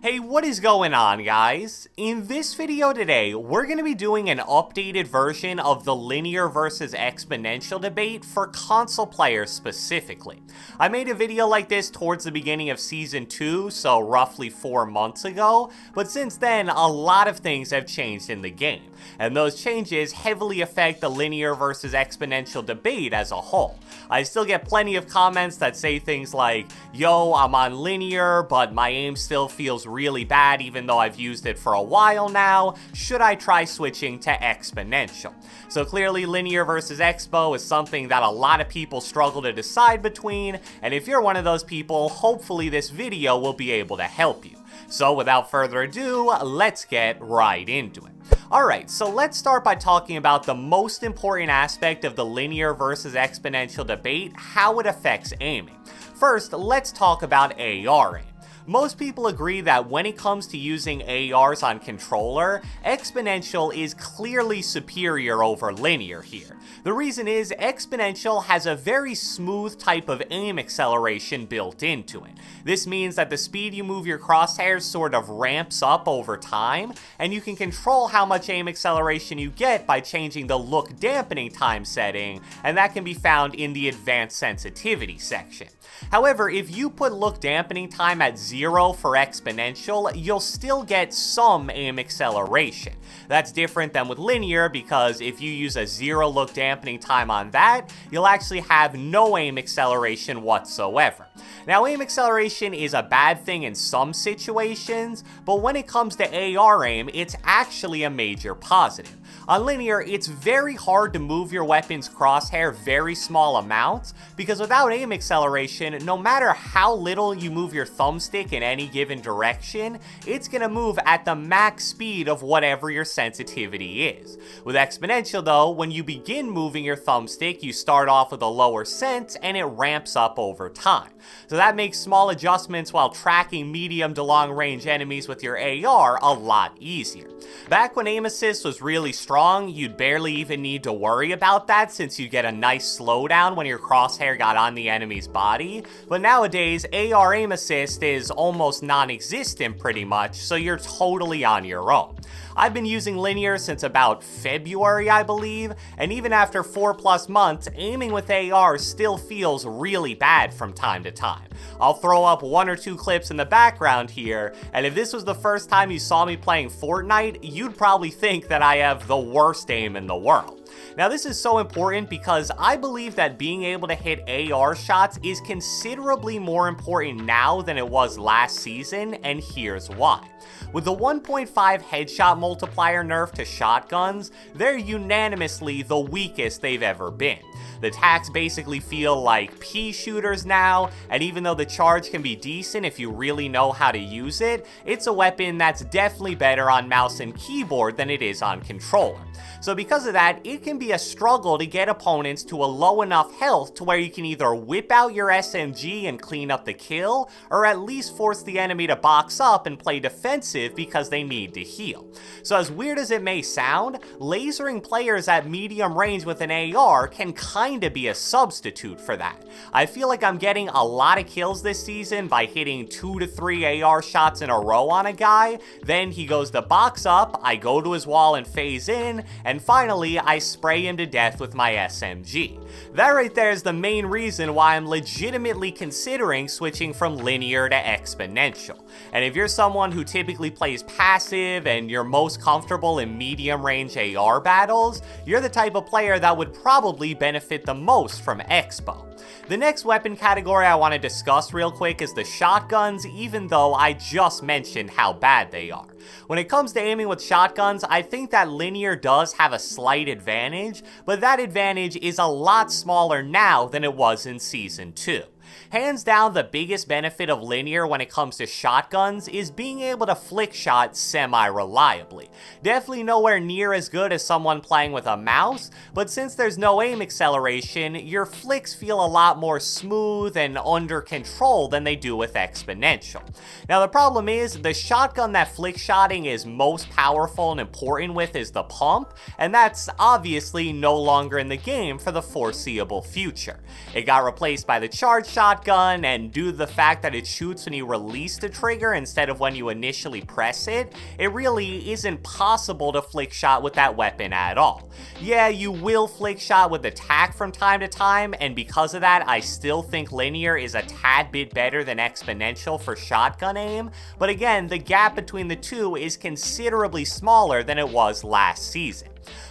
Hey, what is going on, guys? In this video today, we're going to be doing an updated version of the linear versus exponential debate for console players specifically. I made a video like this towards the beginning of Season 2, so roughly 4 months ago, but since then, a lot of things have changed in the game, and those changes heavily affect the linear versus exponential debate as a whole. I still get plenty of comments that say things like, yo, I'm on linear, but my aim still feels really bad even though I've used it for a while now. Should I try switching to exponential? So clearly linear versus expo is something that a lot of people struggle to decide between, and if you're one of those people, hopefully this video will be able to help you. So without further ado, let's get right into it. Alright, so let's start by talking about the most important aspect of the linear versus exponential debate, how it affects aiming. First, let's talk about AR aim. Most people agree that when it comes to using ARs on controller, exponential is clearly superior over linear here. The reason is exponential has a very smooth type of aim acceleration built into it. This means that the speed you move your crosshairs sort of ramps up over time, and you can control how much aim acceleration you get by changing the look dampening time setting, and that can be found in the advanced sensitivity section. However, if you put look dampening time at 0 for exponential, you'll still get some aim acceleration. That's different than with linear because if you use a 0 look dampening time on that, you'll actually have no aim acceleration whatsoever. Now, aim acceleration is a bad thing in some situations, but when it comes to AR aim, it's actually a major positive. On linear, it's very hard to move your weapon's crosshair very small amounts, because without aim acceleration, no matter how little you move your thumbstick in any given direction, it's gonna move at the max speed of whatever your sensitivity is. With exponential though, when you begin moving your thumbstick, you start off with a lower sense and it ramps up over time. So that makes small adjustments while tracking medium to long range enemies with your AR a lot easier. Back when aim assist was really strong, you'd barely even need to worry about that since you'd get a nice slowdown when your crosshair got on the enemy's body, but nowadays AR aim assist is almost non-existent pretty much, so you're totally on your own. I've been using linear since about February, I believe, and even after 4+ months, aiming with AR still feels really bad from time to time. I'll throw up 1 or 2 clips in the background here, and if this was the first time you saw me playing Fortnite, you'd probably think that I have the worst aim in the world. Now this is so important because I believe that being able to hit AR shots is considerably more important now than it was last season, and here's why. With the 1.5 headshot multiplier nerf to shotguns, they're unanimously the weakest they've ever been. The attacks basically feel like pea shooters now, and even though the charge can be decent if you really know how to use it, it's a weapon that's definitely better on mouse and keyboard than it is on controller. So because of that, it can be a struggle to get opponents to a low enough health to where you can either whip out your SMG and clean up the kill, or at least force the enemy to box up and play defensive because they need to heal. So as weird as it may sound, lasering players at medium range with an AR can kinda be a substitute for that. I feel like I'm getting a lot of kills this season by hitting 2 to 3 AR shots in a row on a guy, then he goes to box up, I go to his wall and phase in, and finally, I spray him to death with my SMG. That right there is the main reason why I'm legitimately considering switching from linear to exponential. And if you're someone who typically plays passive and you're most comfortable in medium range AR battles, you're the type of player that would probably benefit the most from expo. The next weapon category I want to discuss real quick is the shotguns, even though I just mentioned how bad they are. When it comes to aiming with shotguns, I think that linear does have a slight advantage, but that advantage is a lot smaller now than it was in Season 2. Hands down, the biggest benefit of linear when it comes to shotguns is being able to flick shot semi-reliably. Definitely nowhere near as good as someone playing with a mouse, but since there's no aim acceleration, your flicks feel a lot more smooth and under control than they do with exponential. Now the problem is, the shotgun that flick shotting is most powerful and important with is the pump, and that's obviously no longer in the game for the foreseeable future. It got replaced by the charge shot shotgun, and due to the fact that it shoots when you release the trigger instead of when you initially press it, it really isn't possible to flick shot with that weapon at all. Yeah, you will flick shot with attack from time to time, and because of that, I still think linear is a tad bit better than exponential for shotgun aim, but again, the gap between the two is considerably smaller than it was last season.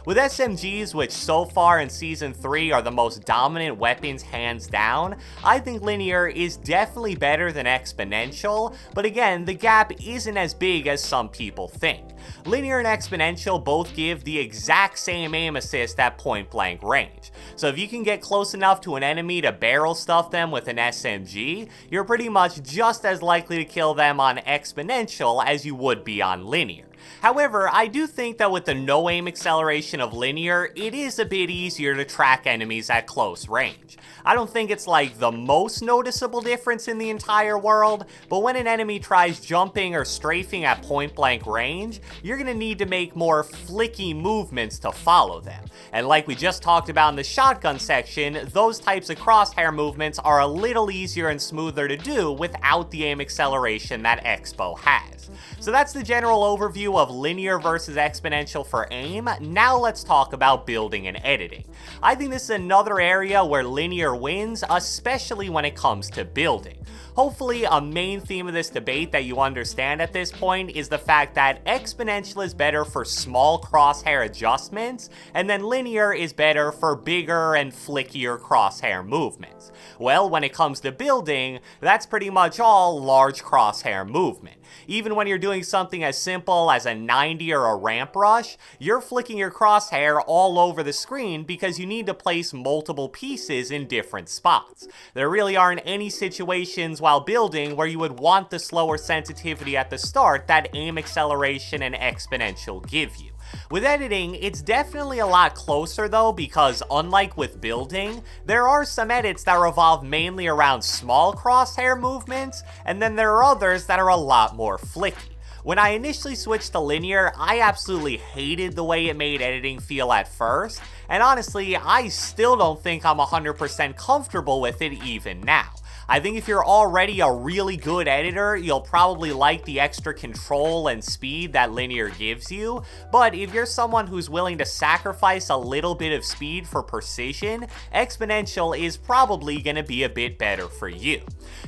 With SMGs, which so far in Season 3 are the most dominant weapons hands down, I think linear is definitely better than exponential, but again, the gap isn't as big as some people think. Linear and exponential both give the exact same aim assist at point blank range, so if you can get close enough to an enemy to barrel stuff them with an SMG, you're pretty much just as likely to kill them on exponential as you would be on linear. However, I do think that with the no aim acceleration of linear, it is a bit easier to track enemies at close range. I don't think it's like the most noticeable difference in the entire world, but when an enemy tries jumping or strafing at point blank range, you're gonna need to make more flicky movements to follow them. And like we just talked about in the shotgun section, those types of crosshair movements are a little easier and smoother to do without the aim acceleration that Expo has. So that's the general overview of linear versus exponential for aim. Now let's talk about building and editing. I think this is another area where linear wins, especially when it comes to building. Hopefully, a main theme of this debate that you understand at this point is the fact that exponential is better for small crosshair adjustments, and then linear is better for bigger and flickier crosshair movements. Well, when it comes to building, that's pretty much all large crosshair movement. Even when you're doing something as simple as a 90 or a ramp rush, you're flicking your crosshair all over the screen because you need to place multiple pieces in different spots. There really aren't any situations while building where you would want the slower sensitivity at the start that aim acceleration and exponential give you. With editing, it's definitely a lot closer though, because unlike with building, there are some edits that revolve mainly around small crosshair movements, and then there are others that are a lot more flicky. When I initially switched to linear, I absolutely hated the way it made editing feel at first, and honestly, I still don't think I'm 100% comfortable with it even now. I think if you're already a really good editor, you'll probably like the extra control and speed that linear gives you, but if you're someone who's willing to sacrifice a little bit of speed for precision, exponential is probably going to be a bit better for you.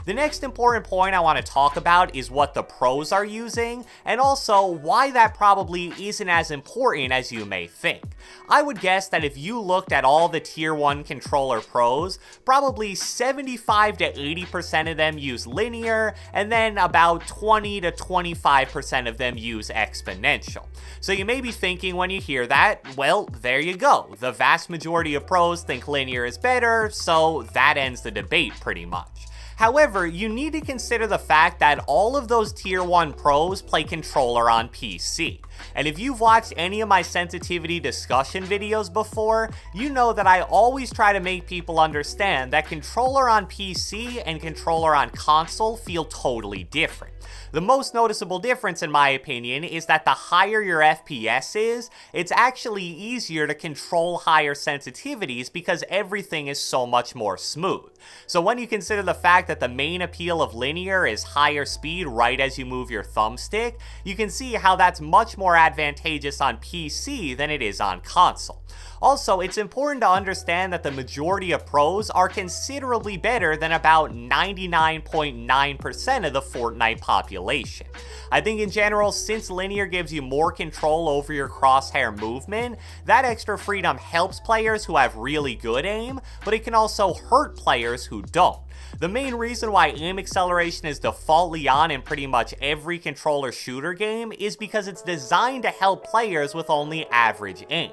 The next important point I want to talk about is what the pros are using, and also why that probably isn't as important as you may think. I would guess that if you looked at all the tier 1 controller pros, probably 75 to 80% of them use linear, and then about 20 to 25% of them use exponential. So you may be thinking when you hear that, well, there you go. The vast majority of pros think linear is better, so that ends the debate pretty much. However, you need to consider the fact that all of those tier 1 pros play controller on PC. And if you've watched any of my sensitivity discussion videos before, you know that I always try to make people understand that controller on PC and controller on console feel totally different. The most noticeable difference, in my opinion, is that the higher your FPS is, it's actually easier to control higher sensitivities because everything is so much more smooth. So when you consider the fact that the main appeal of linear is higher speed right as you move your thumbstick, you can see how that's much more advantageous on PC than it is on console. Also, it's important to understand that the majority of pros are considerably better than about 99.9% of the Fortnite population. I think in general, since linear gives you more control over your crosshair movement, that extra freedom helps players who have really good aim, but it can also hurt players who don't. The main reason why aim acceleration is defaultly on in pretty much every controller shooter game is because it's designed to help players with only average aim.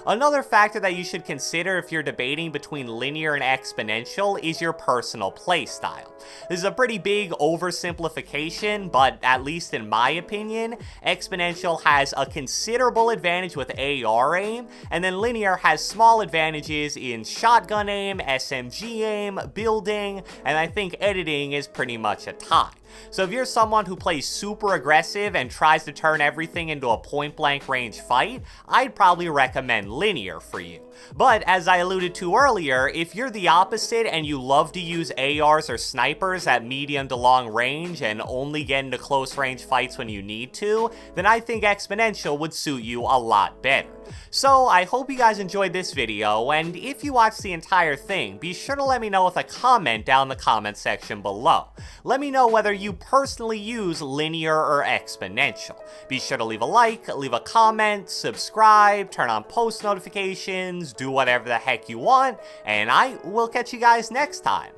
Another factor that you should consider if you're debating between linear and exponential is your personal playstyle. This is a pretty big oversimplification, but at least in my opinion, exponential has a considerable advantage with AR aim, and then linear has small advantages in shotgun aim, SMG aim, building, and I think editing is pretty much a tie. So if you're someone who plays super aggressive and tries to turn everything into a point-blank range fight, I'd probably recommend linear for you. But as I alluded to earlier, if you're the opposite and you love to use ARs or snipers at medium to long range and only get into close range fights when you need to, then I think Exponential would suit you a lot better. So I hope you guys enjoyed this video, and if you watched the entire thing, be sure to let me know with a comment down in the comment section below. Let me know whether you personally use linear or exponential. Be sure to leave a like, leave a comment, subscribe, turn on post notifications, do whatever the heck you want, and I will catch you guys next time.